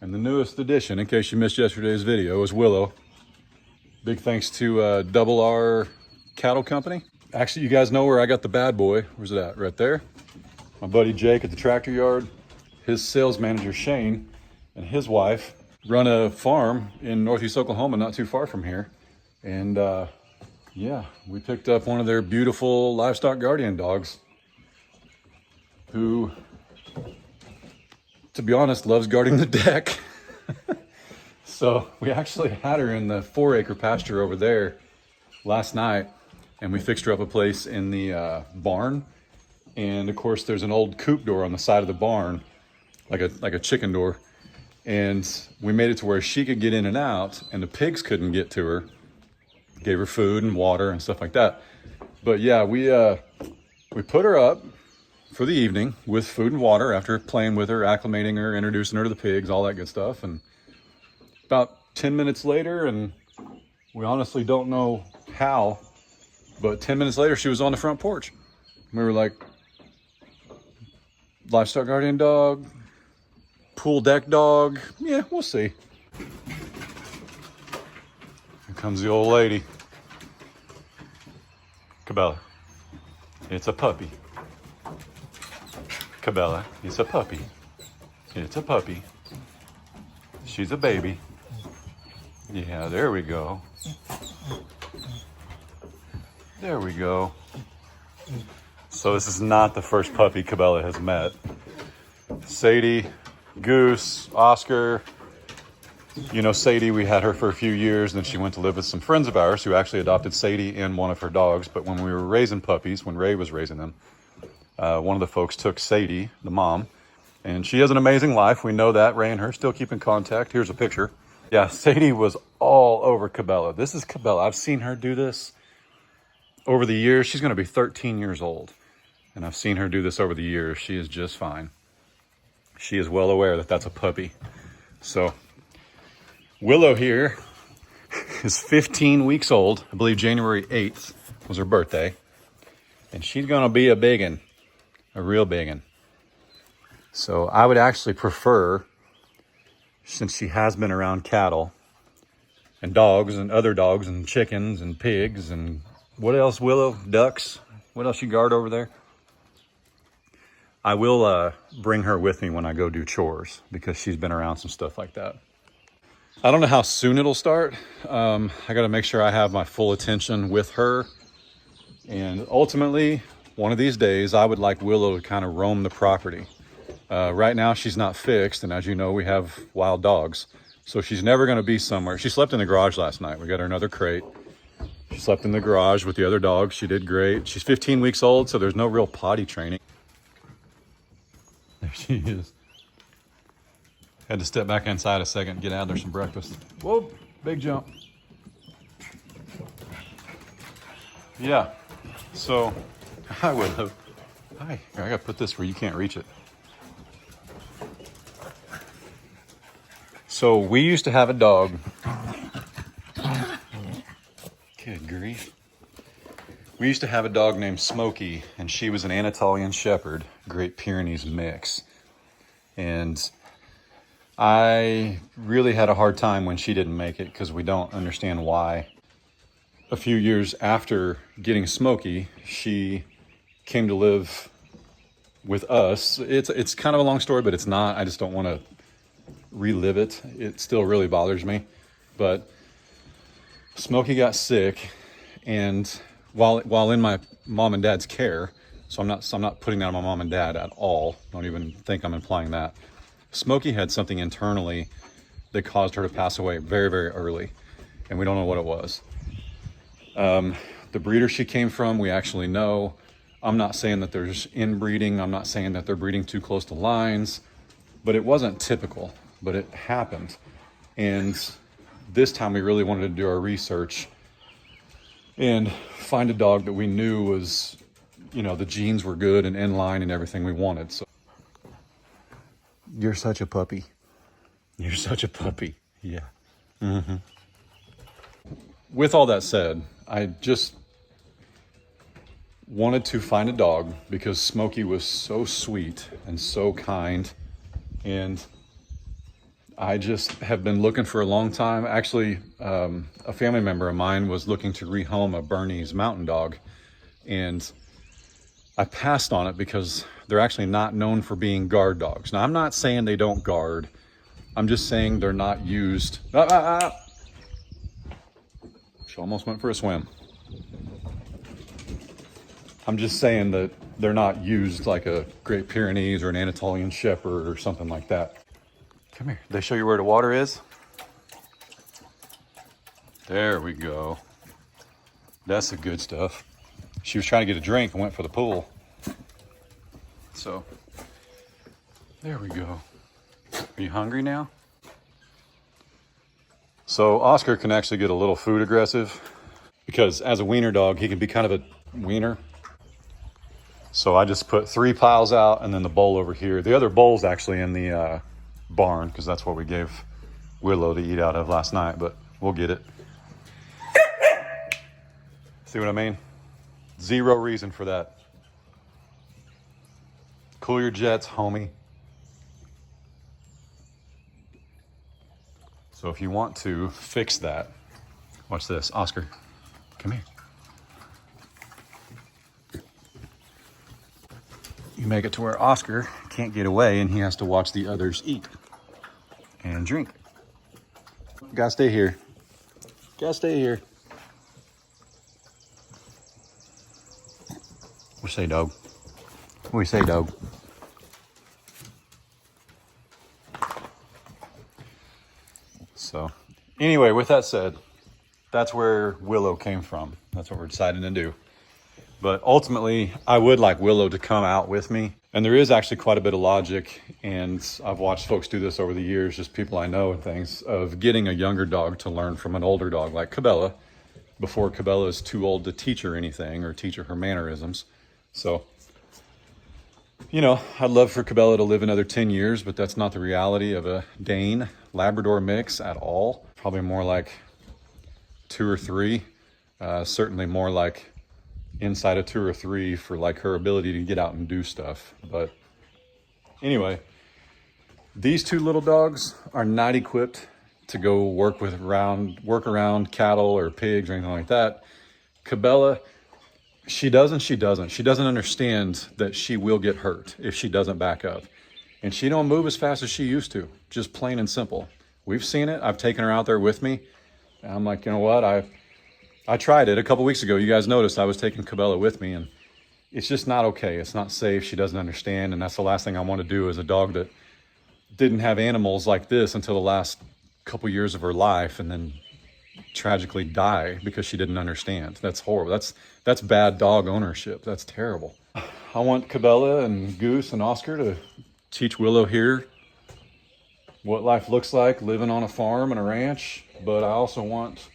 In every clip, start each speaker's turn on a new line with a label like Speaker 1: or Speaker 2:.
Speaker 1: And the newest addition, in case you missed yesterday's video, is Willow. Big thanks to Double R Cattle Company. Actually, you guys know where I got the bad boy. Where's it at? Right there. My buddy Jake at the tractor yard. His sales manager, Shane, and his wife run a farm in Northeast Oklahoma, not too far from here. And yeah, we picked up one of their beautiful livestock guardian dogs who, to be honest, loves guarding the deck. So we actually had her in the 4-acre pasture over there last night, and we fixed her up a place in the barn. And of course, there's an old coop door on the side of the barn, like a chicken door. And we made it to where she could get in and out, and the pigs couldn't get to her. Gave her food and water and stuff like that. But yeah, we put her up for the evening with food and water after playing with her, acclimating her, introducing her to the pigs, all that good stuff. And about 10 minutes later, and we honestly don't know how, but 10 minutes later, she was on the front porch. We were like, livestock guardian dog, pool deck dog. Yeah, we'll see. Here comes the old lady. Cabela. It's a puppy. Cabela, it's a puppy. It's a puppy. She's a baby. Yeah, there we go. There we go. So this is not the first puppy Cabela has met. Sadie, Goose, Oscar. You know Sadie, we had her for a few years, and then she went to live with some friends of ours who actually adopted Sadie and one of her dogs. But when we were raising puppies, when Ray was raising them, one of the folks took Sadie, the mom, and she has an amazing life. We know that. Ray and her still keep in contact. Here's a picture. Yeah, Sadie was all over Cabela. This is Cabela. I've seen her do this over the years. She's going to be 13 years old, and I've seen her do this over the years. She is just fine. She is well aware that that's a puppy. So Willow here is 15 weeks old. I believe January 8th was her birthday, and she's going to be a biggin', a real biggin'. So I would actually prefer, since she has been around cattle and dogs and other dogs and chickens and pigs and what else, Willow? Ducks? What else you guard over there? I will bring her with me when I go do chores because she's been around some stuff like that. I don't know how soon it'll start. I got to make sure I have my full attention with her. And ultimately, one of these days, I would like Willow to kind of roam the property. Right now, she's not fixed. And as you know, we have wild dogs. So she's never going to be somewhere. She slept in the garage last night. We got her another crate. She slept in the garage with the other dogs. She did great. She's 15 weeks old, so there's no real potty training. There she is. Had to step back inside a second and get out there some breakfast. Whoa, big jump. Yeah, so hi Willow. Hi, I gotta put this where you can't reach it. So we used to have a dog. Good grief. We used to have a dog named Smokey, and she was an Anatolian Shepherd, Great Pyrenees mix. And I really had a hard time when she didn't make it because we don't understand why. A few years after getting Smokey, she came to live with us. It's kind of a long story, but it's not. I just don't want to relive it. It still really bothers me. But Smokey got sick, and while in my mom and dad's care, so I'm not putting that on my mom and dad at all. Don't even think I'm implying that. Smokey had something internally that caused her to pass away very, very early, and we don't know what it was. The breeder she came from, we actually know. I'm not saying that there's inbreeding. I'm not saying that they're breeding too close to lines, but it wasn't typical, but it happened. And this time we really wanted to do our research and find a dog that we knew was, you know, the genes were good and in line and everything we wanted. So you're such a puppy. You're such a puppy. Yeah. Mm-hmm. With all that said, I just wanted to find a dog because Smokey was so sweet and so kind. And I just have been looking for a long time. Actually, a family member of mine was looking to rehome a Bernese mountain dog, and I passed on it because they're actually not known for being guard dogs. Now, I'm not saying they don't guard. I'm just saying they're not used. She almost went for a swim. I'm just saying that they're not used like a Great Pyrenees or an Anatolian Shepherd or something like that. Come here. They show you where the water is? There we go. That's the good stuff. She was trying to get a drink and went for the pool. So, there we go. Are you hungry now? So Oscar can actually get a little food aggressive because as a wiener dog, he can be kind of a wiener. So I just put 3 piles out and then the bowl over here. The other bowl's actually in the barn because that's what we gave Willow to eat out of last night, but we'll get it. See what I mean? Zero reason for that. Cool your jets, homie. So if you want to fix that, watch this. Oscar, come here. You make it to where Oscar can't get away and he has to watch the others eat and drink. Gotta stay here. Gotta stay here. What do you say, dog? What do you say, dog? So, anyway, with that said, that's where Willow came from. That's what we're deciding to do. But ultimately, I would like Willow to come out with me. And there is actually quite a bit of logic, and I've watched folks do this over the years, just people I know and things, of getting a younger dog to learn from an older dog like Cabela before Cabela is too old to teach her anything or teach her her mannerisms. So, you know, I'd love for Cabela to live another 10 years, but that's not the reality of a Dane Labrador mix at all. Probably more like 2 or 3, certainly more like inside of 2 or 3 for like her ability to get out and do stuff. But anyway, these 2 little dogs are not equipped to go work around cattle or pigs or anything like that. Cabela, she doesn't understand that she will get hurt if she doesn't back up. And she don't move as fast as she used to, just plain and simple. We've seen it. I've taken her out there with me. And I'm like, you know what? I tried it a couple weeks ago. You guys noticed I was taking Cabela with me, and it's just not okay. It's not safe. She doesn't understand. And that's the last thing I want to do as a dog that didn't have animals like this until the last couple years of her life and then tragically die because she didn't understand. That's horrible. That's bad dog ownership. That's terrible. I want Cabela and Goose and Oscar to teach Willow here what life looks like living on a farm and a ranch, but I also want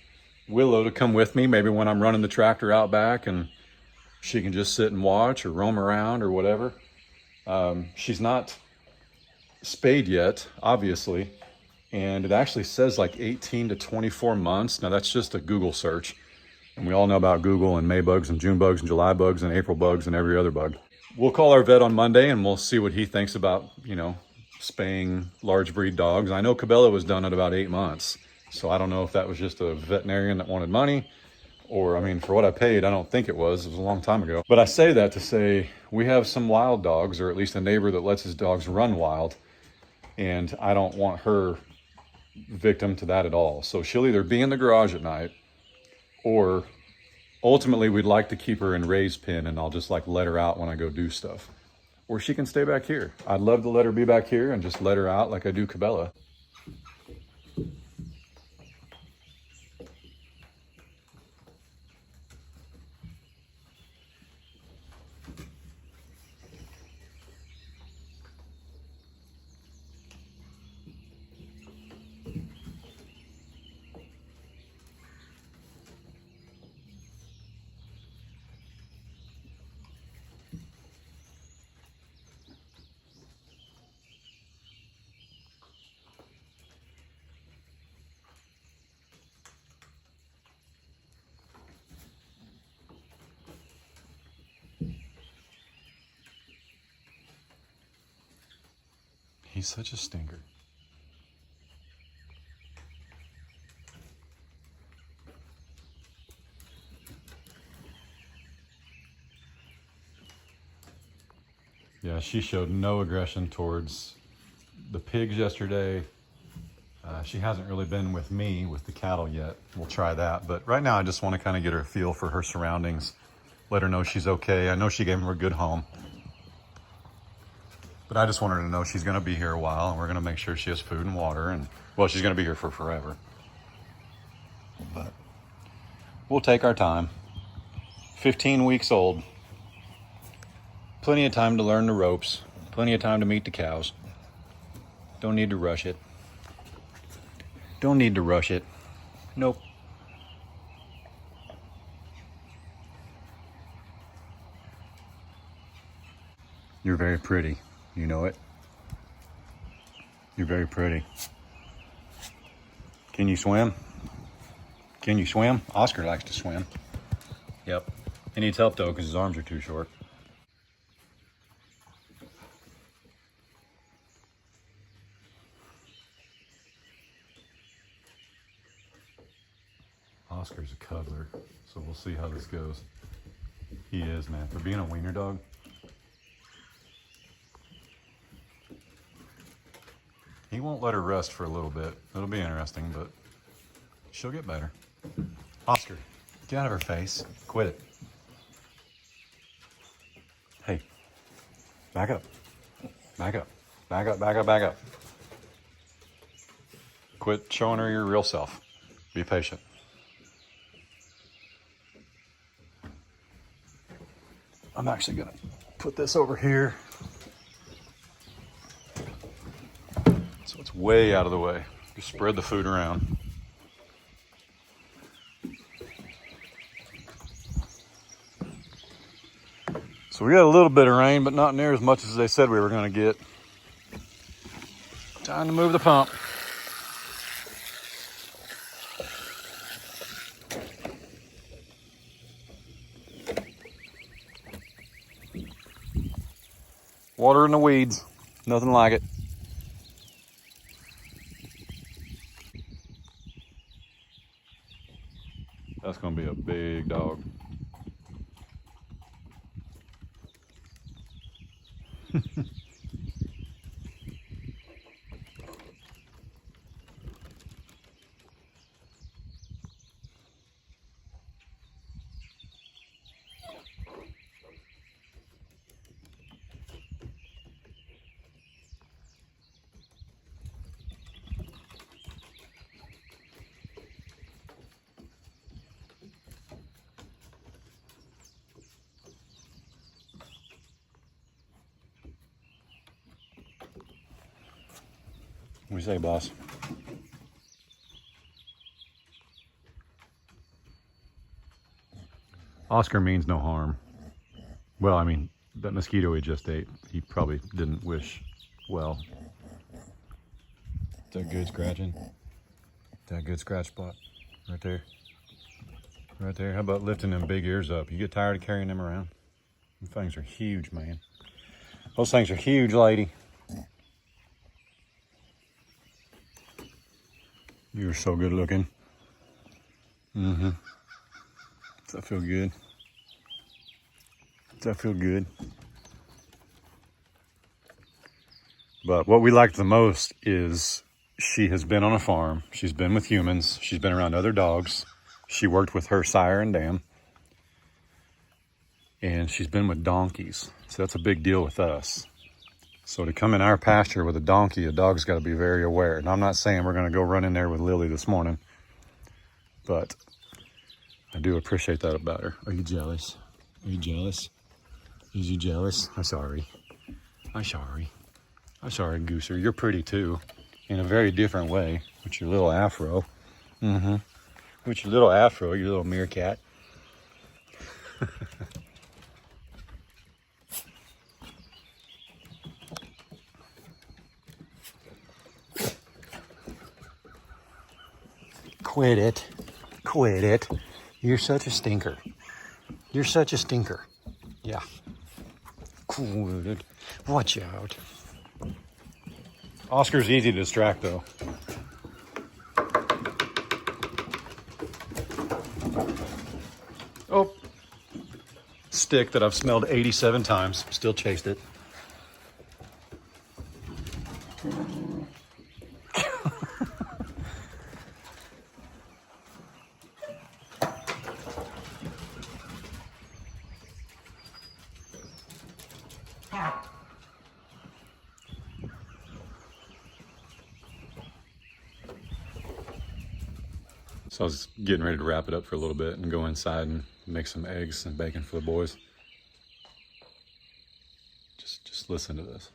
Speaker 1: Willow to come with me, maybe when I'm running the tractor out back, and she can just sit and watch or roam around or whatever. She's not spayed yet, obviously, and it actually says like 18 to 24 months. Now that's just a Google search, and we all know about Google and May bugs and June bugs and July bugs and April bugs and every other bug. We'll call our vet on Monday and we'll see what he thinks about, you know, spaying large breed dogs. I know Cabela was done at about 8 months. So I don't know if that was just a veterinarian that wanted money, or, I mean, for what I paid, I don't think it was. It was a long time ago. But I say that to say we have some wild dogs, or at least a neighbor that lets his dogs run wild. And I don't want her victim to that at all. So she'll either be in the garage at night, or ultimately we'd like to keep her in Ray's pen and I'll just like let her out when I go do stuff. Or she can stay back here. I'd love to let her be back here and just let her out like I do Cabela. He's such a stinker. Yeah, she showed no aggression towards the pigs yesterday. She hasn't really been with me with the cattle yet. We'll try that. But right now I just want to kind of get her a feel for her surroundings. Let her know she's okay. I know she gave her a good home. But I just want her to know she's going to be here a while, and we're going to make sure she has food and water. And, well, she's going to be here for forever. But we'll take our time. 15 weeks old. Plenty of time to learn the ropes. Plenty of time to meet the cows. Don't need to rush it. Don't need to rush it. Nope. You're very pretty. You know it. You're very pretty. Can you swim? Can you swim? Oscar likes to swim. Yep. He needs help though because his arms are too short. Oscar's a cuddler, so we'll see how this goes. He is, man. For being a wiener dog, he won't let her rest for a little bit. It'll be interesting, but she'll get better. Oscar, get out of her face. Quit it. Hey, back up. Back up. Back up, back up, back up. Quit showing her your real self. Be patient. I'm actually gonna put this over here so it's way out of the way. Just spread the food around. So we got a little bit of rain, but not near as much as they said we were gonna get. Time to move the pump. Water in the weeds, nothing like it. That's gonna be a big dog. What do you say, boss? Oscar means no harm. Well, I mean, that mosquito he just ate, he probably didn't wish well. Is that good scratching? Is that a good scratch spot? Right there. Right there. How about lifting them big ears up? You get tired of carrying them around? Them things are huge, man. Those things are huge, lady. You're so good looking. Mm-hmm. Does that feel good? Does that feel good? But what we liked the most is she has been on a farm. She's been with humans. She's been around other dogs. She worked with her sire and dam. And she's been with donkeys. So that's a big deal with us. So to come in our pasture with a donkey, a dog's got to be very aware. And I'm not saying we're going to go run in there with Lily this morning, but I do appreciate that about her. Are you jealous? Are you jealous? Is you jealous? I'm sorry. I'm sorry. I'm sorry, Gooser. You're pretty too, in a very different way, with your little afro. Mm-hmm. With your little afro, your little meerkat. Quit it. Quit it. You're such a stinker. You're such a stinker. Yeah. Quit it. Watch out. Oscar's easy to distract though. Oh. Stick that I've smelled 87 times. Still chased it. So I was getting ready to wrap it up for a little bit and go inside and make some eggs and bacon for the boys. Just listen to this.